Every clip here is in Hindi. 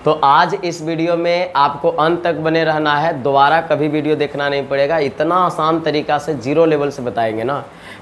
तो आज इस वीडियो में आपको अंत तक बने रहना है, दोबारा कभी वीडियो देखना नहीं पड़ेगा। इतना आसान तरीका से जीरो लेवल से बताएंगे ना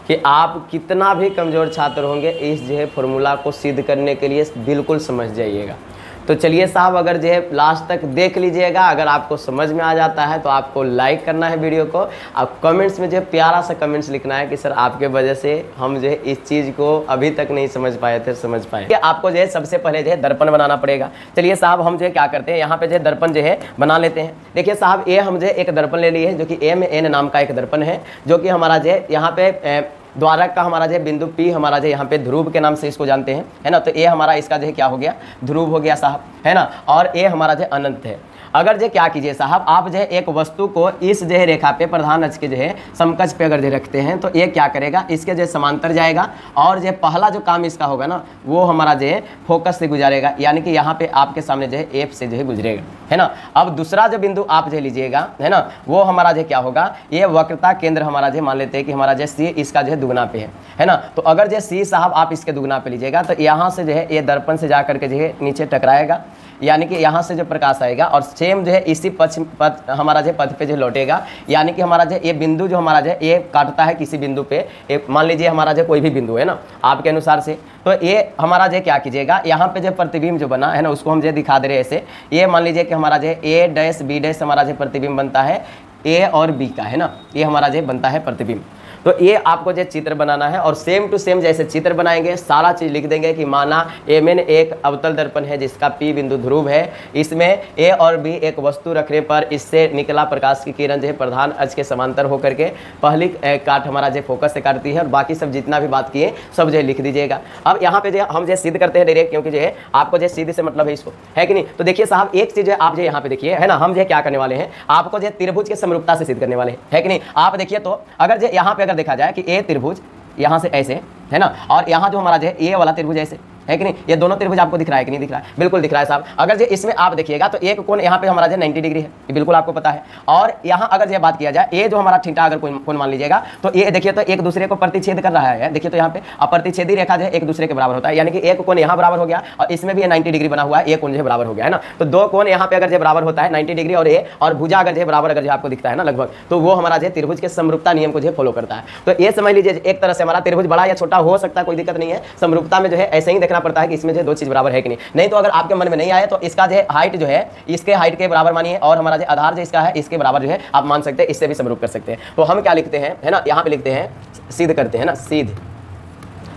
कि आप कितना भी कमज़ोर छात्र होंगे इस जो है फॉर्मूला को सिद्ध करने के लिए बिल्कुल समझ जाइएगा। तो चलिए साहब, अगर जो है लास्ट तक देख लीजिएगा, अगर आपको समझ में आ जाता है तो आपको लाइक करना है वीडियो को, आप कमेंट्स में जो है प्यारा सा कमेंट्स लिखना है कि सर आपके वजह से हम जो है इस चीज़ को अभी तक नहीं समझ पाए थे, समझ पाए। आपको जो है सबसे पहले जो है दर्पण बनाना पड़ेगा। चलिए साहब, हम जो है क्या करते हैं, यहाँ पे जो है दर्पण जो है बना लेते हैं। देखिए साहब, ये हम जो है एक दर्पण ले लिए हैं जो कि M नाम का एक दर्पण है, जो कि हमारा जो है यहाँ पे द्वारक का हमारा जो है बिंदु P हमारा जो यहाँ पे ध्रुव के नाम से इसको जानते हैं, है ना। तो ये हमारा इसका जो है क्या हो गया, ध्रुव हो गया साहब, है ना। और ये हमारा जो अनंत है। अगर जो क्या कीजिए साहब, आप जो है एक वस्तु को इस जो है रेखा पे प्रधान अक्ष के जो है समकक्ष पे अगर जो रखते हैं तो ये क्या करेगा, इसके जो समांतर जाएगा और जो पहला जो काम इसका होगा ना वो हमारा जो है फोकस से गुजारेगा, यानी कि यहाँ पे आपके सामने जो है F से जो है गुजरेगा, है ना। अब दूसरा जो बिंदु आप जो लीजिएगा, है ना, वो हमारा जो क्या होगा, ये वक्रता केंद्र हमारा जो मान लेते हैं कि हमारा जो C इसका जो है दुगना पे है ना। तो अगर जो C साहब आप इसके दुगना पे लीजिएगा तो यहाँ से जो है ये दर्पण से जा करके जो है नीचे टकराएगा, यानी कि यहाँ से जो प्रकाश आएगा और सेम जो है इसी पथ हमारा जो पथ पे जो लौटेगा, यानी कि हमारा जो ये बिंदु जो हमारा जो ये काटता है किसी बिंदु पे, मान लीजिए हमारा जो कोई भी बिंदु है ना आपके अनुसार से, तो ये हमारा जो क्या कीजिएगा, यहाँ पे जो प्रतिबिंब जो बना है ना उसको हम जो दिखा दे रहे हैं ऐसे। ये मान लीजिए कि हमारा जो A' B' हमारा जो प्रतिबिंब बनता है A और B का, है ना, ये हमारा जो बनता है प्रतिबिंब। तो ये आपको जो चित्र बनाना है और सेम टू सेम जैसे चित्र बनाएंगे सारा चीज़ लिख देंगे कि माना Mn एक अवतल दर्पण है जिसका P बिंदु ध्रुव है, इसमें A और B एक वस्तु रखने पर इससे निकला प्रकाश की किरण जो है प्रधान अक्ष के समांतर होकर के पहली काट हमारा जो फोकस से काटती है, और बाकी सब जितना भी बात किए सब जो लिख दीजिएगा। अब यहाँ पे जो हम जो सिद्ध करते हैं डायरेक्ट, क्योंकि जो है आपको जो सीधे से मतलब है इसको, है कि नहीं। तो देखिए साहब, एक चीज़ आप जो यहाँ पे देखिए, है ना, हम जो क्या करने वाले हैं, आपको जो त्रिभुज के समरूपता से सिद्ध करने वाले हैं, है कि नहीं। आप देखिए तो अगर जो यहाँ पे अगर देखा जाए कि ए त्रिभुज यहाँ से ऐसे, है ना, और यहाँ जो हमारा जो है ये वाला त्रिभुज ऐसे, है कि नहीं। ये दोनों त्रिभुज आपको दिख रहा है कि नहीं दिख रहा है, बिल्कुल दिख रहा है साहब। अगर जो इसमें आप देखिएगा तो एक कोण यहाँ पे हमारा जो 90 डिग्री है, ये बिल्कुल आपको पता है। और यहाँ अगर जो बात किया जाए, ये जो हमारा थीटा अगर कोण मान लीजिएगा तो ये देखिए तो एक दूसरे को प्रतिच्छेद कर रहा है, देखिए तो यहाँ पे प्रतिच्छेदी रेखा जो है एक दूसरे के बराबर होता है, यानी कि एक कोण यहाँ बराबर हो गया और इसमें भी 90 डिग्री बना हुआ है, एक कोण जो बराबर हो गया, है ना। तो दो कोण यहाँ पे अगर जो बराबर होता है 90 डिग्री और भुजा अगर जो बराबर अगर जो आपको दिखता है ना लगभग, तो वो हमारा जो त्रिभुज के समरूपता नियम को जो फॉलो करता है। तो ये समझ लीजिए एक तरह से हमारा त्रिभुज बड़ा या छोटा हो सकता है, कोई दिक्कत नहीं है। समरूपता में जो है ऐसे ही देखना पड़ता है कि इसमें जो दो चीज बराबर है कि नहीं। तो अगर आपके मन में नहीं आए तो इसका जो हाइट जो है इसके हाइट के बराबर मानिए, और हमारा जो आधार जो इसका है इसके बराबर जो है आप मान सकते हैं, इससे भी समरूप कर सकते हैं। तो हम क्या लिखते हैं, है ना, यहाँ पे लिखते हैं सिद्ध करते हैं ना,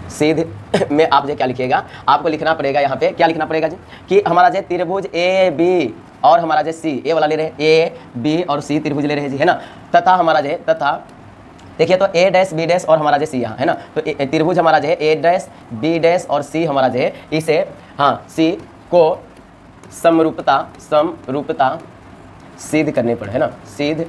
सिद्ध में आप जो क्या लिखिएगा, आपको लिखना पड़ेगा यहाँ पे क्या लिखना पड़ेगा जी, कि हमारा जो त्रिभुज AB और हमारा जो C, ए वाला ले रहे हैं, A B और C त्रिभुज ले रहे हैं जी, है ना। तथा हमारा जो तथा देखिए तो A' B' और हमारा जो C यहाँ, है ना। तो त्रिभुज हमारा जो है A' B' और C हमारा जो है इसे, हाँ, C को समरूपता सिद्ध करने पर, है ना, सिद्ध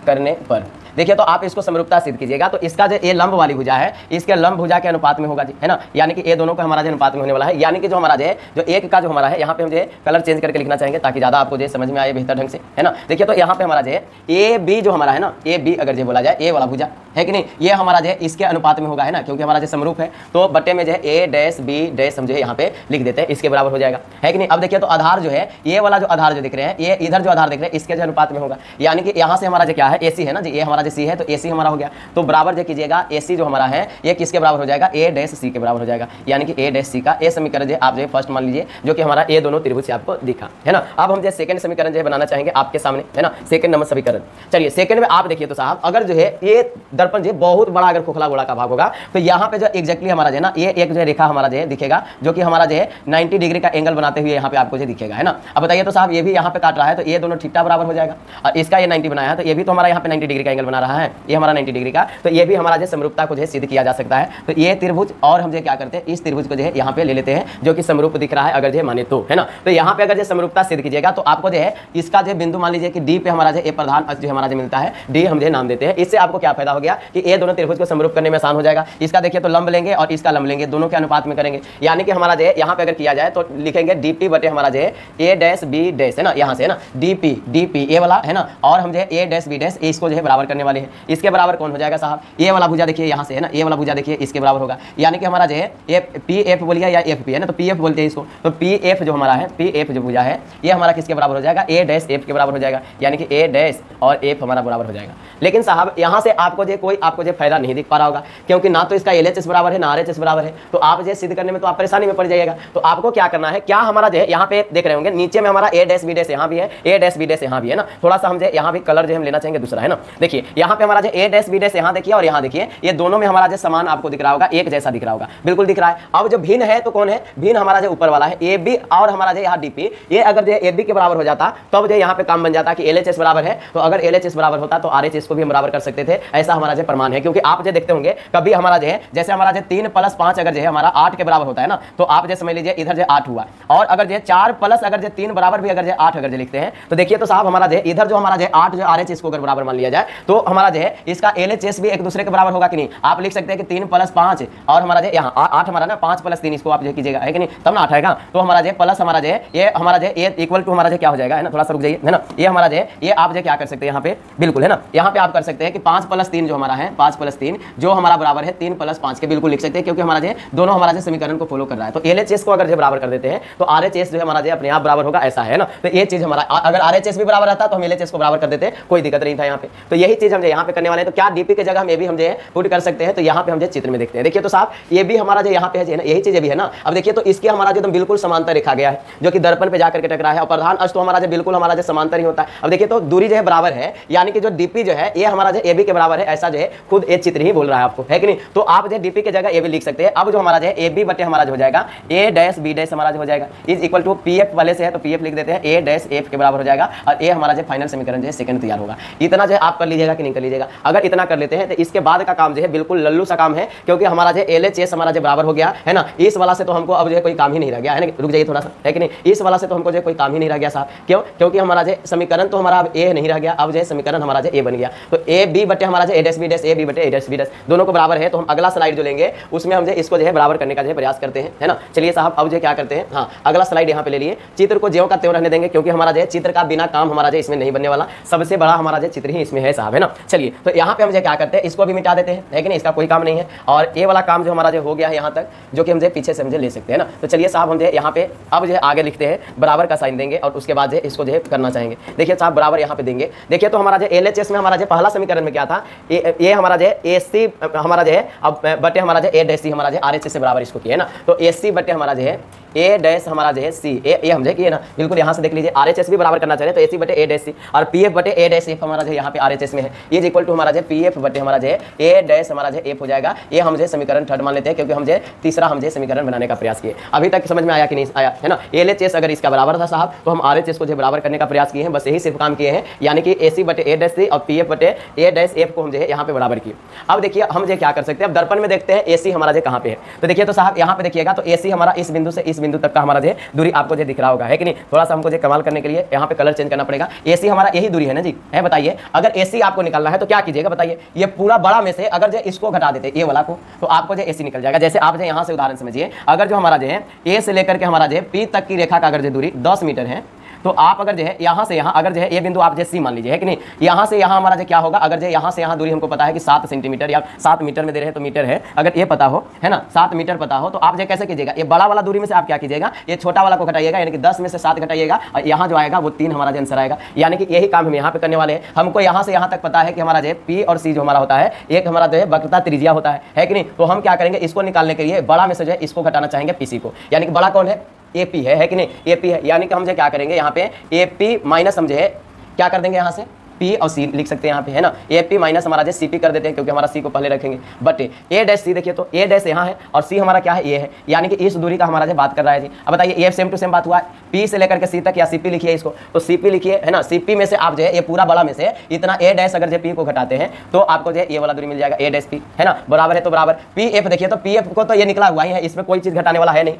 करने पर देखिए तो आप इसको समरूपता सिद्ध कीजिएगा। तो इसका जो ये लंब वाली भुजा है इसके लंब भुजा के अनुपात में होगा जी, है ना, यानी कि ये दोनों का हमारा जो अनुपात में होने वाला है, यानी कि जो हमारा जो है जो एक का जो हमारा है, यहाँ पे हम जो है कलर चेंज करके लिखना चाहेंगे ताकि ज़्यादा आपको जो समझ में आए बेहतर ढंग से, है ना। देखिए तो यहाँ पे हमारा जो है AB जो हमारा है ना, AB अगर जो बोला जाए ए वाला भुजा, है कि नहीं, ये हमारा जो है इसके अनुपात में होगा, है ना, क्योंकि हमारा जो समरूप है। तो बट्टे में जो है A' B' हम जो है यहाँ पे लिख देते हैं, इसके बराबर हो जाएगा, है कि नहीं। अब देखिए तो आधार जो है ये वाला जो आधार जो दिख रहे हैं, ये इधर जो आधार दिख रहे हैं इसके जो अनुपात में होगा, यानी कि यहाँ से हमारा जो क्या है AC है ना जी, ये हमारा जो C है, तो AC हमारा हो गया। तो बराबर जो कीजिएगा AC जो हमारा है ये किसके बराबर हो जाएगा, A' के बराबर हो जाएगा, यानी कि A' का ए समीकरण जो आप जो फर्स्ट मान लीजिए, जो कि हमारा ये दोनों त्रिभुज से आपको दिखा, है ना। अब हम जो सेकंड समीकरण जो बनाना चाहेंगे आपके सामने, है ना, सेकंड नंबर समीकरण। चलिए सेकंड में आप देखिए तो साहब, अगर जो है ये दर्पण जो बहुत बड़ा अगर खोखला गोला का भाग होगा तो यहाँ पे जो एग्जैक्टली हमारा जो है ना ये एक जो रेखा हमारा जो है दिखेगा, जो कि हमारा जो है 90 डिग्री का एंगल बनाते हुए यहाँ पे आपको जो दिखेगा, है ना। अब बताइए तो साहब, ये भी यहाँ पे काट रहा है तो ये दोनों थीटा बराबर हो जाएगा, और इसका ये 90 बनाया है तो ये भी तो हमारा यहाँ पे 90 डिग्री का एंगल बना रहा है, ये हमारा 90 डिग्री का। तो ये भी हमारा जो समरूपता को जो है सिद्ध किया जा सकता है। तो ये त्रिभुज और हम जो क्या करते हैं, इस त्रिभुज को जो है यहाँ पे ले लेते हैं, जो कि समरूप दिख रहा है अगर जो माने तो, है ना। तो यहाँ पे अगर जो समरूपता सिद्ध कीजिएगा तो आपको जो है इसका जो बिंदु मान लीजिए कि D पे हमारा जो ये प्रधान अक्ष जो हमारा जो मिलता है, D हम जो नाम देते हैं। इससे आपको क्या फायदा हो गया कि ये दोनों त्रिभुज को समरूप करने में आसान हो जाएगा। इसका देखिए तो लंब लेंगे और इसका लंब लेंगे, दोनों के अनुपात में करेंगे, यानी कि हमारा जो है यहाँ पे अगर किया जाए तो लिखेंगे DP बटे हमारा जो है A' B' है ना, यहाँ से है ना DP ए वाला, है ना, और हम जो है A' B' इसको जो है बराबर करने करने वाले हैं। इसके बराबर कौन हो जाएगा साहब, ए वाला भुजा देखिए यहाँ से है ना, ए वाला भुजा देखिए इसके बराबर होगा, यानी कि हमारा जो है पी एफ बोलिए या एफ पी है ना, तो पी एफ बोलते हैं इसको, तो पी एफ जो हमारा है, पी एफ जो भुजा है ये हमारा किसके बराबर हो जाएगा, ए डैश एफ के बराबर हो जाएगा, यानी कि ए डैश और एफ हमारा बराबर हो जाएगा। लेकिन साहब यहाँ से आपको जो कोई आपको जो फायदा नहीं दिख पा रहा होगा, क्योंकि ना तो इसका LHS बराबर है ना RHS बराबर है, तो आप जो सिद्ध करने में तो आप परेशानी में पड़ जाइएगा। तो आपको क्या करना है, क्या हमारा जो है यहाँ पे देख रहे होंगे नीचे में हमारा ए डैश बी डैश यहाँ भी है, ए डैश बी डैश यहाँ भी है ना, थोड़ा सा हम जो यहाँ भी कलर जो हम लेना चाहेंगे दूसरा है ना, देखिए यहाँ पे हमारा जो ए डैश बी डैश यहाँ देखिए और यहाँ देखिए, ये दोनों में हमारा जो समान आपको दिख रहा होगा, एक जैसा दिख रहा होगा, बिल्कुल दिख रहा है। अब जो भिन्न है तो कौन है, भिन्न हमारा जो ऊपर वाला है ए बी और हमारा जो यहाँ DP, ये अगर जो ए बी के बराबर हो जाता तब जो यहाँ पे काम बन जाता कि LHS बराबर है, तो अगर LHS बराबर होता तो RHS को भी हम बराबर कर सकते थे, ऐसा हमारा जो प्रमाण है। क्योंकि आप जो देखते होंगे कभी हमारा जो है जैसे हमारा जो 3 + 5 अगर जो है हमारा 8 के बराबर होता है ना, तो आप जो समझ लीजिए इधर जो 8 हुआ, और अगर जो 4 + अगर जो 3 बराबर भी अगर जो 8 अगर जो लिखते हैं, तो देखिए तो साहब हमारा जो इधर जो हमारा जो 8 जो RHS को अगर बराबर मान लिया जाए तो हमारा जो है इसका LHS भी एक दूसरे के बराबर होगा कि नहीं। आप लिख सकते हैं कि 3 + 5 और हमारा जो यहाँ 8 हमारा ना 5 + 3 इसको आप जो कीजिएगा है कि नहीं, तब ना 8 आएगा, तो हमारा जो प्लस हमारा जो ये हमारा जो ये इक्वल टू हमारा जो क्या हो जाएगा है ना, थोड़ा सा रुक जाइए है ना, ये हमारा जो ये आप जो क्या कर सकते हैं यहाँ पे बिल्कुल है ना, यहाँ पे आप कर सकते हैं कि 5 + 3 जो हमारा है, 5 + 3 जो हमारा बराबर है 3 + 5 के, बिल्कुल लिख सकते हैं, क्योंकि हमारा जो दोनों हमारा जो समीकरण को फॉलो कर रहा है। तो LHS को अगर जो बराबर कर देते हैं तो RHS जो है हमारा जो अपने आप बराबर होगा, ऐसा है ना। तो ये चीज हमारा अगर RHS भी बराबर आता तो हम LHS को बराबर कर देते, कोई दिक्कत नहीं था यहाँ पे। तो यही चीज हम यहाँ पे करने वाले हैं। तो क्या DP की जगह हम ये भी हम जो पुट कर सकते हैं, तो यहाँ पे हम जो चित्र में देखते हैं, देखिए तो साहब ये भी हमारा जो यहाँ पे है यही चीज भी है ना। अब देखिए तो इसके हमारा जो बिल्कुल समांतर रेखा गया है, जो कि दर्पण पे जाकर के टकरा है, और प्रधान अक्ष तो हमारा जो बिल्कुल हमारा जो समांतर ही होता है। अब देखिए तो दूरी जो है बराबर है, यानी कि जो DP जो है ये हमारा जो AB के बराबर है, ऐसा जो है खुद ये चित्र ही बोल रहा है आपको, है कि नहीं। तो आप जो DP की जगह AB लिख सकते हैं। अब जो हमारा जो है AB बटे हमारा जो हो जाएगा A डैश B डैश हमारा जो हो जाएगा इज इक्वल टू PF वाले से है तो PF लिख देते हैं, A डैश F के बराबर हो जाएगा, और A हमारा जो फाइनल समीकरण जो है सेकंड तैयार होगा। इतना जो है आप कर लीजिएगा कि नहीं कर लीजिएगा। अगर इतना कर लेते हैं तो इसके बाद का काम जो है बिल्कुल लल्लू सा काम है, क्योंकि हमारा जो LHS हमारा जो बराबर हो गया है ना, इस वाला से तो हमको अब जो है कोई काम ही नहीं रह गया है ना, रुक जाइए थोड़ा सा, है कि नहीं, इस वाला से तो हमको जो कोई काम ही नहीं रह गया साहब। क्यों, क्योंकि हमारा जो समीकरण तो हमारा अब A नहीं रह गया, अब जो समीकरण हमारा जो A बन गया। तो AB बटे हमारा जो A dash B dash AB बटे A डैश B डैश दोनों को बराबर है। तो हम अगला स्लाइड जो लेंगे उसमें हम जो इसको जो है बराबर करने का जो प्रयास करते हैं, है ना। चलिए साहब अब जो क्या करते हैं, हाँ अगला स्लाइड यहाँ पे ले लिए, चित्र को ज्यों का त्यों रहने देंगे, क्योंकि हमारा जो चित्र का बिना काम हमारा जो इसमें नहीं बनने वाला, सबसे बड़ा हमारा जो चित्र ही इसमें है साहब, है ना। चलिए तो यहाँ पे हम जो क्या करते हैं, इसको भी मिटा देते हैं, है कि नहीं, इसका कोई काम नहीं है। और ये वाला काम जो हमारा जो हो गया है यहाँ तक, जो कि हम जो पीछे से हम जो ले सकते हैं ना। तो चलिए साहब हम जो यहाँ पे अब जो आगे लिखते हैं, बराबर का साइन देंगे और उसके बाद जो इसको जो करना चाहेंगे। देखिए साहब बराबर यहाँ पे देंगे। देखिए तो हमारा जो LHS में हमारा जो पहला समीकरण में क्या था, ये हमारा जो AC हमारा जो है अब बटे हमारा जो A डैश C हमारा जो RHS से बराबर इसको किया है ना। तो AC बटे हमारा जो है A डैश हमारा जो है C, ये हम जो किए ना, बिल्कुल यहाँ से देख लीजिए, RHS भी बराबर करना चाहिए, तो AC बटे A डैश C और PF बटे A डैश F हमारा जो यहाँ पे RHS में है, ये इक्वल टू हमारा जो PF बटे हमारा जो है A डैश हमारा जो F हो जाएगा। ये हम जो समीकरण थर्ड मान लेते हैं, क्योंकि हम जो तीसरा हम जो समीकरण बनाने का प्रयास किए। अभी तक समझ में आया कि नहीं आया, है ना। LHS अगर इसका बराबर था साहब, तो हम RHS को जो बराबर करने का प्रयास किए हैं, बस यही सिर्फ काम किए हैं, यानी कि AC बटे A डैश C और PF बटे A डैश F को हम जो है यहाँ पे बराबर किए। अब देखिए हम जो क्या कर सकते हैं, अब दर्पण में देखते हैं AC हमारा जो कहाँ पे है। तो देखिए तो साहब यहाँ पे देखिएगा, तो AC हमारा इस बिंदु से इस बिंदु तक का हमारा जो दूरी आपको जो दिख रहा होगा, है कि नहीं। थोड़ा सा हमको जो कमाल करने के लिए यहाँ पे कलर चेंज करना पड़ेगा। AC हमारा यही दूरी है ना जी, है बताइए। अगर AC आपको निकालना है तो क्या कीजिएगा बताइए, ये पूरा बड़ा में से अगर जो इसको घटा देते ये वाला को, तो आपको जो AC निकल जाएगा। जैसे आप जो यहाँ से उदाहरण समझिए, अगर जो हमारा जो है A से लेकर के हमारा जो P तक की रेखा का अगर जो दूरी 10 मीटर है, तो आप अगर जो है यहाँ से यहाँ अगर जो है ये बिंदु आप जो C मान लीजिए, है कि नहीं, यहाँ से यहाँ हमारा जो क्या होगा, अगर जो यहाँ से यहाँ दूरी हमको पता है कि 7 सेंटीमीटर या 7 मीटर में दे रहे हैं तो मीटर है, अगर ये पता हो, है ना, 7 मीटर पता हो, तो आप जो कैसे कीजिएगा, ये बड़ा वाला दूरी में से आप क्या कीजिएगा, ये छोटा वाला को घटाइएगा, यानी कि 10 में से 7 घटाइएगा, और यहाँ जो आएगा वो 3 हमारा जो आंसर आएगा। यानी कि यही काम हम यहाँ पे करने वाले हैं। हमको यहाँ से यहाँ तक पता है कि हमारा जो P और C जो हमारा होता है, एक हमारा जो है वक्रता त्रिज्या होता है कि नहीं। तो हम क्या करेंगे, इसको निकालने के लिए बड़ा में से जो है इसको घटाना चाहेंगे PC को, यानी कि बड़ा कौन है, AP है कि नहीं, AP है। यानी कि हम जो क्या करेंगे यहाँ पे AP माइनस हम जो है क्या कर देंगे, यहाँ से P और C लिख सकते हैं यहाँ पे, है ना। AP माइनस हमारा जो CP कर देते हैं, क्योंकि हमारा C को पहले रखेंगे, बट A डैश C देखिए तो A डैश यहाँ है और C हमारा क्या है, ये है, यानी कि इस दूरी का हमारा जो बात कर रहा है जी। अब बताइए ये सेम टू सेम बात हुआ है, P से लेकर के C तक, या CP लिखिए इसको, तो CP लिखिए, है ना। CP में से आप जो है ये पूरा बड़ा में से इतना A डैश अगर जो P को घटाते हैं तो आपको जो ये वाला दूरी मिल जाएगा A डैश P, है ना, बराबर है। तो बराबर PF देखिए, तो PF को तो ये निकला हुआ ही है, इसमें कोई चीज़ घटाने वाला है नहीं,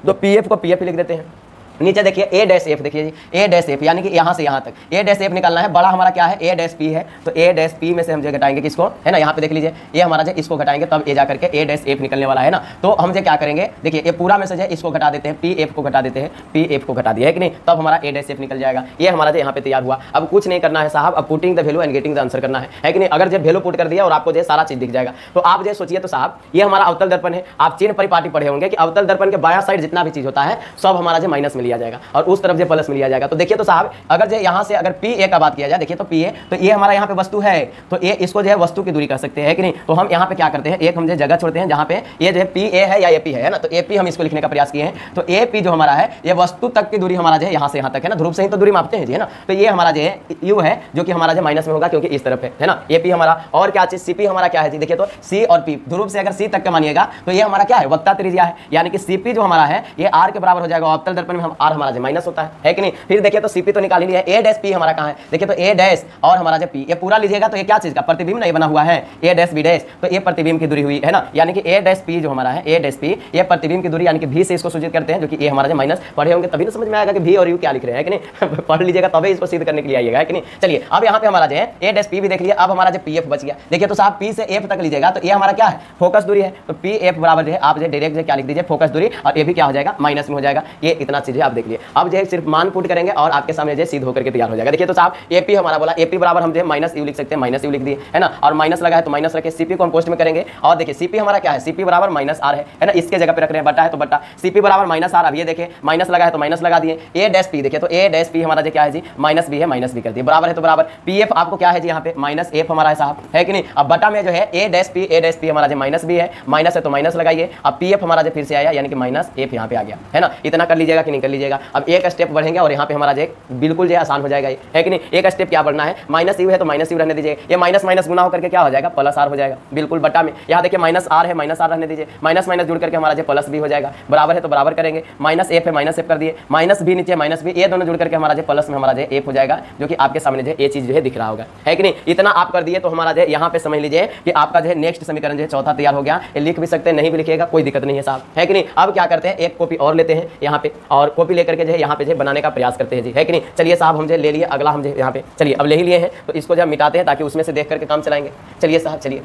तो PF को PF लिख देते हैं। नीचे देखिए ए डैश एफ, देखिए जी ए डैश एफ यानी कि यहाँ से यहाँ तक ए डैश एफ निकालना है। बड़ा हमारा क्या है ए डैश पी है, तो ए डैश पी में से हम जो घटाएंगे किसको, है ना, यहाँ पे देख लीजिए ये हमारा जो इसको घटाएंगे तब ए जा करके ए डैश एफ निकलने वाला है ना। तो हम जो क्या करेंगे, देखिए ये पूरा में से जो इसको घटा देते हैं, पी एफ को घटा देते हैं, पी एफ को घटा दिया है कि नहीं, तब हमारा ए डैश एफ निकल जाएगा। ये हमारा जो यहाँ पे तैयार हुआ। अब कुछ नहीं करना है साहब, अब putting the value and getting the answer करना है कि नहीं। अगर जो वैल्यू पुट कर दिया और आपको जो सारा चीज दिख जाएगा, तो आप जो सोचिए तो साहब ये हमारा अवतल दर्पण है। आप चिन्ह परिपाटी पढ़े होंगे कि अवतल दर्पण के बाया साइड जितना भी चीज होता है सब हमारा जो माइनस में लिया जाएगा और उस तरफ जो प्लस में लिया जाएगा। तो देखिए तो साहब अगर जो यहाँ से अगर पी ए का बात किया जाए, देखिए तो पी ए, तो ये हमारा यहाँ पे वस्तु है, तो ये इसको जो है वस्तु की दूरी कर सकते हैं कि नहीं। तो हम यहाँ पे क्या करते हैं, एक हम जो जगह छोड़ते हैं जहाँ पे ये जो है पी ए है या ए पी है ना, तो ए पी हम इसको लिखने का प्रयास किए हैं। तो ए पी जो हमारा है ये वस्तु तक की दूरी हमारा जो है यहाँ से यहाँ तक है ना, ध्रुव से ही तो दूरी मापते हैं जी, है ना। तो ये हमारा जो है यू है जो कि हमारा जो माइनस में होगा क्योंकि इस तरफ है ना। ए पी हमारा और क्या चीज सी पी हमारा क्या है जी, देखिए तो सी और पी ध्रुव से अगर सी तक का मानिएगा तो ये हमारा क्या है वक्ता त्रिज्या है, यानी कि सी पी जो हमारा है ये आर के बराबर हो जाएगा। अवतल दर्पण में हम आर हमारा जो माइनस होता है कि नहीं। फिर देखिए तो सीपी तो निकाल ही लिया, ए डैश पी हमारा कहाँ है, देखिए तो ए डैश और हमारा जो पी, ये पूरा लीजिएगा तो ये क्या चीज का प्रतिबिंब नहीं बना हुआ है, ए डैश बी डैश, तो ये प्रतिबिंब की दूरी हुई है ना, यानी कि ए डैश पी जो हमारा है, ए डैश पी ये प्रतिबिंब की दूरी यानी कि भी से इसको सूचित करते हैं, जो कि ये हमारा जो माइनस पढ़े होंगे तभी तो समझ में आएगा कि भी और यू क्या लिख रहे हैं कि नहीं। पढ़ लीजिएगा तभी इसको सिद्ध करने के लिए आइएगा कि नहीं। चलिए अब यहाँ पे हमारा जो है ए डैश पी भी देख लिया। अब हमारा जो पी एफ बच गया, देखिए तो साहब पी से एफ तक लीजिएगा तो ये हमारा क्या है फोकस दूरी है, तो पी एफ बराबर जो है आप जो डायरेक्ट जो क्या लिख दीजिए फोकस दूरी, और ये भी क्या हो जाएगा माइनस में हो जाएगा। ये इतना चीजें आप देख लिए। अब जो है सिर्फ मान पुट करेंगे और आपके सामने जो सिद्ध होकर के तैयार हो जाएगा। देखिए तो साहब एपी हमारा बोला, एपी बराबर हम जो है माइनस यू लिख सकते हैं, माइनस यू लिख दिए है ना, और माइनस लगा है तो माइनस रखे, सीपी को हम पोस्ट में करेंगे और देखिए सीपी हमारा क्या है, सीपी बराबर माइनस आर है ना, इसके जगह पे रख रहे हैं, बटा है तो बटा, सीपी बराबर माइनस आर। अब ये देखिए माइनस लगा है तो माइनस लगा दिए, ए डैश पी देखिए तो ए डैश पी हमारा जो क्या है जी माइनस बी है, माइनस बी कर दिए, बराबर है तो बराबर पी एफ आपको क्या है जी यहाँ पे माइनस एफ हमारा है साहब, है कि नहीं। अब बटा में जो है ए डैश पी हमारा जो माइनस बी है, माइनस है तो माइनस लगाइए, अब पी एफ हमारा जो फिर से आया यानी कि माइनस एफ यहाँ पे आ गया है ना। इतना कर लीजिएगा कि नहीं कर लीजिएगा। अब एक स्टेप बढ़ेंगे और यहाँ पे हमारा जो बिल्कुल जो आसान हो जाएगा, है कि नहीं। एक स्टेप क्या बढ़ना है, माइनस यू है तो माइनस यू रहने दीजिए, ये माइनस माइनस गुना होकर के क्या हो जाएगा प्लस आर हो जाएगा, बिल्कुल बटा में। यहाँ देखिए माइनस आर है, माइनस आर रहने दीजिए, माइनस माइनस जुड़ करके हमारा जो प्लस भी हो जाएगा, बराबर है तो बराबर करेंगे, माइनस एफ है माइनस एफ कर दिए, माइनस भी नीचे माइनस भी, ये दोनों जुड़ करके हमारा जो प्लस में हमारा जो एफ हो जाएगा, जो कि आपके सामने जो ये चीज जो है दिख रहा होगा, है कि नहीं। इतना आप कर दिए तो हमारा जो यहाँ पे समझ लीजिए कि आपका जो है नेक्स्ट समीकरण जो है चौथा तैयार हो गया। ये लिख भी सकते हैं, नहीं भी लिखिएगा कोई दिक्कत नहीं है साहब, है कि नहीं। अब क्या करते हैं एक कॉपी और लेते हैं यहाँ पे और कॉपी लेकर के जो है यहाँ पे जो बनाने का प्रयास करते हैं जी, है कि नहीं। चलिए साहब हम जो ले लिए, अगला हम जो यहाँ पे चलिए अब ले ही लिए हैं तो इसको जब मिटाते हैं ताकि उसमें से देख करके काम चलाएंगे। चलिए साहब चलिए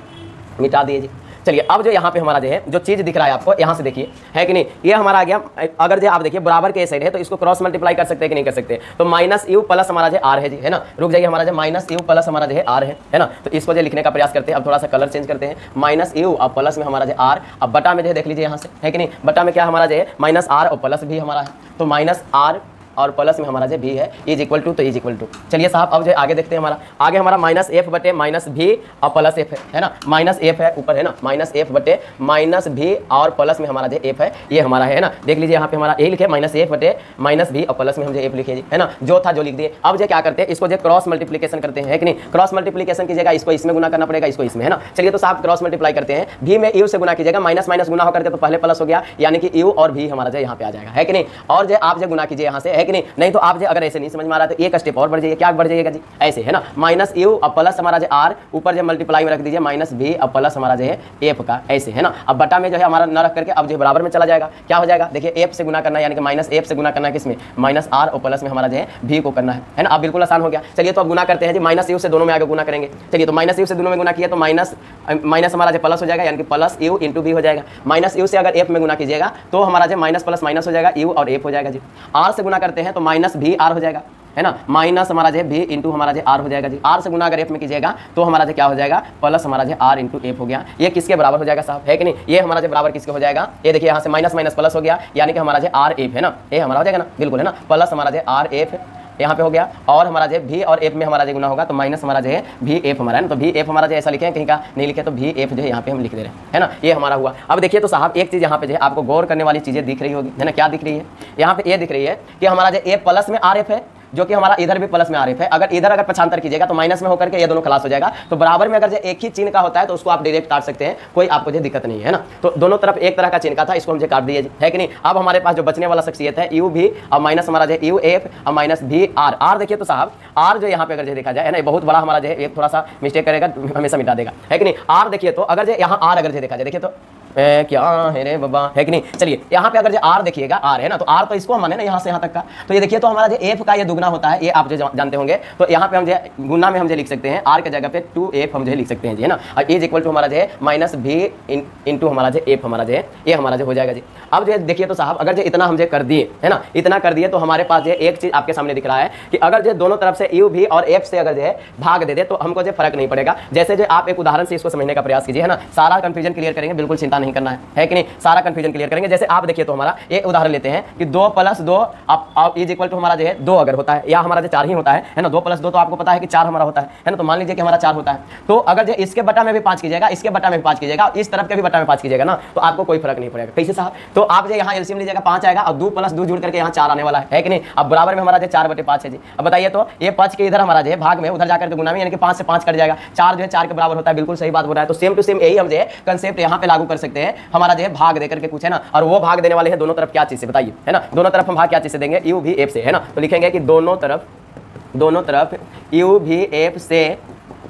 मिटा दिए जी। चलिए अब जो यहाँ पे हमारा जो है जो चीज दिख रहा है आपको यहाँ से देखिए, है कि नहीं, ये हमारा आ गया। अगर जो आप देखिए बराबर के साइड है तो इसको क्रॉस मल्टीप्लाई कर सकते हैं कि नहीं कर सकते, तो माइनस यू प्लस हमारा जो आर है जी, है ना। रुक जाइए, हमारा जो माइनस यू प्लस हमारा जो है आर है ना, तो इसको जो लिखने का प्रयास करते हैं। अब थोड़ा सा कलर चेंज करते हैं, माइनस यू और प्लस में हमारा जो आर, अब बटा में जो है देख लीजिए यहाँ से, है कि नहीं, बटा में क्या हमारा जो है माइनस आर और प्लस भी हमारा है, तो माइनस आर और प्लस में हमारा जो भी है इज इक्वल टू, तो इज इक्वल टू। चलिए साहब अब जो आगे देखते हैं, हमारा आगे हमारा माइनस एफ बटे माइनस भी और प्लस एफ है ना, माइनस एफ है ऊपर है ना, माइनस एफ बटे माइनस भी और प्लस में हमारा जो एफ है ये हमारा है ना। देख लीजिए यहाँ पे हमारा ए लिखे माइनस एफ बटे माइनस भी और प्लस में हम जो एफ लिखे है ना, जो था जो लिख दिए। अब जो क्या करते हैं इसको जो क्रॉस मल्टीप्लीकेशन करते हैं, है कि नहीं। क्रॉस मल्टीप्लीकेशन कीजिएगा, इसको इसमें गुना करना पड़ेगा, इसको इसमें, है ना। चलिए तो साहब क्रॉस मल्टीप्लाई करते हैं, भी में यू से गुना कीजिएगा, माइनस माइनस गुना होकर के तो पहले प्लस हो गया, यानी कि यू और भी हमारा जो यहाँ पे आ जाएगा, है कि नहीं। और जो आप जो गुना कीजिए यहाँ से, है कि नहीं तो आप अगर ऐसे नहीं समझ में आ रहा है तो एक स्टेप और बढ़ जाइए, क्या बढ़ जाइएगा जी ऐसे, है ना। माइनस यू और प्लस हमारा जो आर, ऊपर जो मल्टीप्लाई में रख दीजिए माइनस भी और प्लस हमारा जो है एफ का, ऐसे, है ना। अब बटा में जो है हमारा न रख करके अब जो बराबर में चला जाएगा, क्या हो जाएगा देखिए एफ से गुना करना है, यानी कि माइनस एफ से गुना करना है किसमें, माइनस आर और प्लस में हमारा जो है भी को करना है ना। अब बिल्कुल आसान हो गया। चलिए तो अब गुना करते हैं जी, माइनस यू से दोनों में आगे गुना करेंगे। चलिए तो माइनस यू से दोनों में गुना किया तो माइनस माइनस हमारा जो प्लस हो जाएगा, यानी कि प्लस यू इंटू भी हो जाएगा। माइनस यू से अगर एफ में गुना कीजिएगा तो हमारा जो माइनस प्लस माइनस हो जाएगा, यू और एफ हो जाएगा जी। आर से गुना करते हैं तो माइनस भी आर हो जाएगा, है ना, माइनस हमारा जो भी इंटू हमारा जो आर हो जाएगा जी। आर से गुना अगर एफ में कीजिएगा तो हमारा जो क्या हो जाएगा, प्लस हमारा जो आर इंटू एफ हो गया। ये किसके बराबर हो जाएगा साहब, है कि नहीं। ये हमारा जो बराबर किसके हो जाएगा, ये देखिए यहाँ से माइनस माइनस प्लस हो गया, यानी कि हमारा जो आर एफ है ना, ये हमारा हो जाएगा ना, बिल्कुल, है ना। प्लस हमारा जो आर एफ यहाँ पे हो गया, और हमारा जो भी और एफ में हमारा जो गुना होगा तो माइनस हमारा जो है भी एफ हमारा है ना। तो भी एफ हमारा जो ऐसा लिखे कहीं का नहीं लिखे, तो भी एफ जो है यहाँ पे हम लिख दे रहे हैं, है ना। ये हमारा हुआ। अब देखिए तो साहब एक चीज़ यहाँ पे जो है आपको गौर करने वाली चीज़ें दिख रही होगी, है ना। क्या दिख रही है यहाँ पे, ये दिख रही है कि हमारा जो ए प्लस में आर एफ है, जो कि हमारा इधर भी प्लस में आर एफ है। अगर इधर अगर पक्षांतर कीजिएगा तो माइनस में होकर के ये दोनों खलास हो जाएगा। तो बराबर में अगर जो एक ही चिन्ह का होता है तो उसको आप डायरेक्ट काट सकते हैं, कोई आपको जो दिक्कत नहीं है ना। तो दोनों तरफ एक तरह का चिन्ह का था, इसको हम जो काट दिए, है कि नहीं। अब हमारे पास जो बचने वाला शख्सियत है यू भी और माइनस हमारा जो यू एफ और माइनस भी आर। आर देखिए तो साहब आर जो यहाँ पे अगर जो देखा जाए, है ना, बहुत बड़ा हमारा जो है एक थोड़ा सा मिस्टेक करेगा हमेशा मिटा देगा, है कि नहीं। आर देखिए तो अगर जो यहाँ आर अगर जो देखा जाए, देखिए तो क्या है रे बाबा, है कि नहीं। चलिए यहाँ पे अगर जो आर देखिएगा, आर है ना, तो आर तो इसको माने ना यहाँ से यहाँ तक का, तो ये देखिए तो हमारा जो एफ का ये दुगना होता है, ये आप जो जानते होंगे। तो यहाँ पे हम जो गुना में हम जो लिख सकते हैं आर के जगह पे 2f हम जो लिख सकते हैं जी, है ना। और इज इक्वल टू हमारा जो है माइनस भी इंटू हमारा जो एफ हमारा जो है ये हमारा जो हो जाएगा जी। अब जो देखिए तो साहब अगर जो इतना हम जो कर दिए है ना, इतना कर दिए तो हमारे पास जो एक चीज आपके सामने दिख रहा है कि अगर जो दोनों तरफ से यू भी और एफ से अगर जो है भाग दे दे तो हमको जो फर्क नहीं पड़ेगा। जैसे जो आप एक उदाहरण से इसको समझने का प्रयास कीजिए, है ना, सारा कंफ्यूजन क्लियर करेंगे, बिल्कुल चिंता नहीं करना है कि नहीं, सारा कंफ्यूजन क्लियर करेंगे। जैसे आप देखिए तो हमारा एक उदाहरण लेते हैं कि 2 + 2 इज इक्वल टू हमारा जो है 2 अगर होता है, या हमारा जो 4 ही होता है ना, 2 + 2 तो आपको पता है कि 4 हमारा होता है ना। तो मान लीजिए कि हमारा 4 होता है, तो अगर जो इसके बटा में भी 5 कीजिएगा, इसके बटा में भी 5 कीजिएगा, इस तरफ के भी बटा में 5 कीजिएगा ना, तो आपको कोई फर्क नहीं पड़ेगा। कैसे साहब, तो आप जो यहाँ एलसीएम लीजिएगा 5 आएगा और 2 + 2 जुड़ करके यहाँ 4 आने वाला है कि नहीं। अब बराबर में हमारा जो 4/5 है जी। अब बताइए तो ये 5 के इधर हमारा जो है भाग में, उधर जाकर के गुना में, यानी कि 5 से 5 कट जाएगा, 4 जो है 4 के बराबर होता है। बिल्कुल सही बात बोल रहा है। तो सेम टू सेम यही हम जो है कंसेप्ट यहाँ पे लागू कर सकते हैं। हमारा जो है भाग देकर के कुछ है ना, और वो भाग देने वाले हैं दोनों तरफ क्या चीज से, बताइए, है ना। दोनों तरफ हम भाग क्या चीज से देंगे, यू भी एफ से, है ना। तो लिखेंगे कि दोनों तरफ यू भी एफ से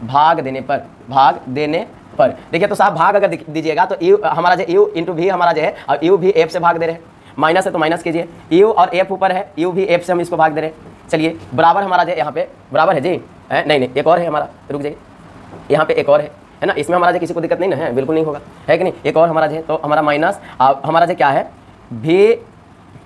भाग देने पर देखिए तो साहब भाग अगर दीजिएगा तो यू हमारा जो यू इंटू भी हमारा जो है, और यू भी एफ से भाग दे रहे हैं, माइनस है तो माइनस कीजिए, यू और एफ ऊपर है, यू भी एफ से हम इसको भाग दे रहे हैं। चलिए बराबर हमारा जो यहाँ पे बराबर है जी, नहीं एक और है हमारा, रुक जाइए, यहाँ पे एक और है ना, इसमें हमारा जो किसी को दिक्कत नहीं ना है, बिल्कुल नहीं होगा, है कि नहीं। एक और हमारा जो है, तो हमारा माइनस हमारा जो क्या है भी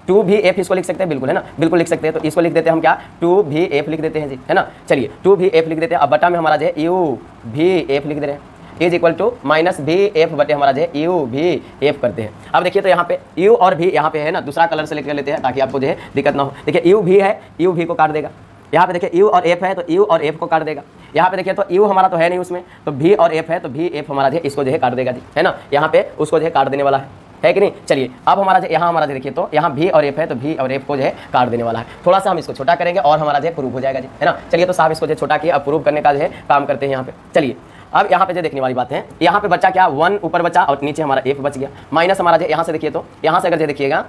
2v(f) इसको लिख सकते हैं, बिल्कुल है ना, बिल्कुल लिख सकते हैं। तो इसको लिख देते हैं हम क्या, 2v(f) लिख देते हैं जी, है ना। चलिए 2v(f) लिख देते हैं। अब बटा में हमारा जो है u(v(f) लिख दे रहे हैं, is equal to minus v(f) बटे हमारा जो है u(v(f) करते हैं। अब देखिए तो यहाँ पे u और v यहाँ पे है ना, दूसरा कलर सेलेक्ट कर लेते हैं ताकि आपको जो है दिक्कत ना हो। देखिए u भी है, u भी को काट देगा। यहाँ पे देखिए u और f है तो u और f को काट देगा। यहाँ पे देखिए तो u हमारा तो है नहीं उसमें, तो v और f है तो v(f) हमारा जो है इसको जो है काट देगा जी, है ना। यहाँ पे उसको जो है काट देने वाला है कि नहीं। चलिए अब हमारा जो यहाँ हमारा जो देखिए तो यहाँ v और f है तो v और f को जो है काट देने वाला है। थोड़ा सा हम इसको छोटा करेंगे और हमारा जो है प्रूव हो जाएगा जी, है ना। चलिए तो साहब इसको जो छोटा किया, अब प्रूव करने का जो है काम करते हैं यहाँ पे। चलिए अब यहाँ पे जो देखने वाली बात है, यहाँ पे बच्चा क्या 1 ऊपर बचा और नीचे हमारा f बच गया, माइनस हमारा जो यहाँ से देखिए तो यहाँ से अगर जो देखिएगा,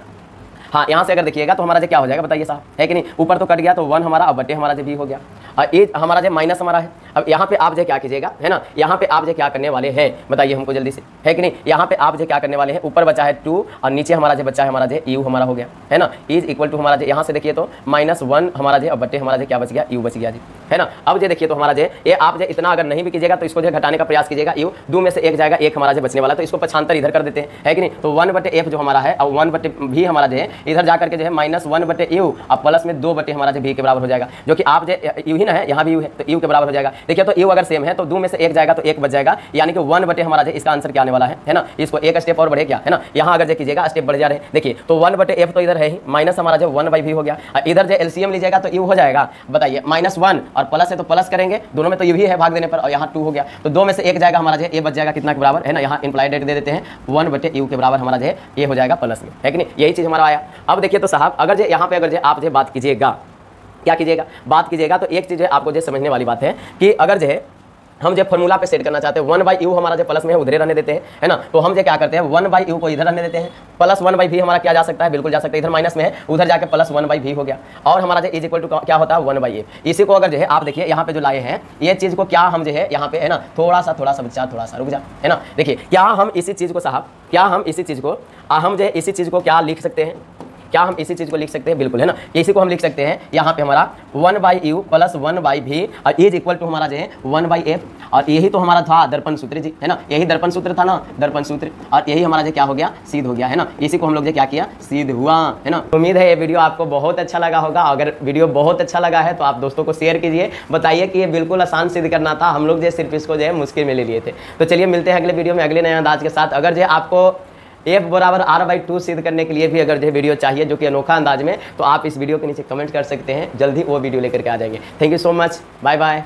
हाँ यहाँ से अगर देखिएगा तो हमारा जो क्या हो जाएगा बताइए साहब, है कि नहीं। ऊपर तो कट गया तो 1 हमारा, अब बटे हमारा जो भी हो गया, और ये हमारा जो माइनस हमारा है। अब यहाँ पे आप जो क्या कीजिएगा, है ना, यहाँ पे आप जो क्या करने वाले हैं बताइए हमको जल्दी से, है कि नहीं। यहाँ पे आप जो क्या करने वाले हैं, ऊपर बचा है 2 और नीचे हमारा जो बच्चा है हमारा जो यू हमारा हो गया, है ना। इज इक्वल टू हमारा जो यहाँ से देखिए तो -1 हमारा जो, अब बटे हमारा जो क्या बच गया, यू बच गया जी, है ना। अब जो देखिए तो हमारा जो ये आप जो इतना अगर नहीं भी कीजिएगा तो इसको जो घटाने का प्रयास कीजिएगा, यू 2 में से 1 जाएगा, 1 हमारा जो बचने वाला, तो इसको पक्षांतर इधर कर देते हैं, है कि नहीं। तो 1/f जो हमारा है और 1/v हमारा जो है इधर जाकर के जो है -1/u और प्लस में 2 हमारा जो v के बराबर हो जाएगा, जो कि आप जो यू ही ना है, यहाँ भी यू है तो यू के बराबर हो जाएगा। देखिए तो यू अगर सेम है तो 2 में से 1 जाएगा तो 1 बच जाएगा, यानी कि 1 हमारा जो इसका आंसर क्या आने वाला है ना। इसको एक स्टेप और बढ़े क्या, है ना, यहाँ अगर जो कीजिएगा स्टेप बढ़ जा रहे हैं। देखिए तो 1/f तो इधर है ही, माइनस हमारा जो 1/v हो गया, इधर जो एलसीएम लीजिएगा तो यू हो जाएगा, बताइए -1 और प्लस है तो प्लस करेंगे, दोनों में तो यू ही है भाग देने पर, और यहाँ 2 हो गया, तो 2 में से 1 जाएगा हमारा जो ये बच जाएगा कितना के बराबर, है ना। यहाँ इंप्लाइड रेट दे देते हैं 1/u के बराबर हमारा जो है ये हो जाएगा प्लस में, है कि नहीं। यही चीज़ हमारा आया। अब देखिए तो साहब अगर जो यहाँ पे अगर जो आप जो बात कीजिएगा, क्या कीजिएगा, बात कीजिएगा, तो एक चीज़ आपको जो समझने वाली बात है कि अगर जो है हम जब फॉर्मूला पे सेट करना चाहते हैं 1/u हमारा जो प्लस में है उधर रहने देते हैं, है ना। तो हम जो क्या करते हैं 1/u को इधर रहने देते हैं, प्लस 1/v हमारा क्या जा सकता है, बिल्कुल जा सकता है, इधर माइनस में है उधर जाके प्लस 1/v हो गया, और हमारा जो इज इक्वल टू क्या होता है 1/f। इसी को अगर जो है आप देखिए यहाँ पे जो लाए हैं ये चीज़ को क्या हम जो है यहाँ पे, है ना, थोड़ा सा बच्चा थोड़ा सा रुक जा, है ना। देखिए क्या हम इसी चीज़ को साहब, क्या हम इसी चीज़ को हम जो है इसी चीज़ को क्या लिख सकते हैं, क्या हम इसी चीज़ को लिख सकते हैं, बिल्कुल, है ना। इसी को हम लिख सकते हैं यहाँ पे हमारा 1/u प्लस 1/v और इज इक्वल टू हमारा जो है 1/f, और यही तो हमारा था दर्पण सूत्र जी, है ना। यही दर्पण सूत्र था ना, दर्पण सूत्र, और यही हमारा जो क्या हो गया, सिद्ध हो गया, है ना। इसी को हम लोग जो क्या किया, सिद्ध हुआ, है ना। उम्मीद है ये वीडियो आपको बहुत अच्छा लगा होगा। अगर वीडियो बहुत अच्छा लगा है तो आप दोस्तों को शेयर कीजिए, बताइए कि ये बिल्कुल आसान सिद्ध करना था, हम लोग जो सिर्फ इसको जो है मुश्किल में ले लिए थे। तो चलिए मिलते हैं अगले वीडियो में अगले नए अंदाज के साथ। अगर जो आपको f बराबर r/2 सिद्ध करने के लिए भी अगर जो वीडियो चाहिए जो कि अनोखा अंदाज में, तो आप इस वीडियो के नीचे कमेंट कर सकते हैं, जल्दी वो वीडियो लेकर के आ जाएंगे। Thank you so much, bye bye.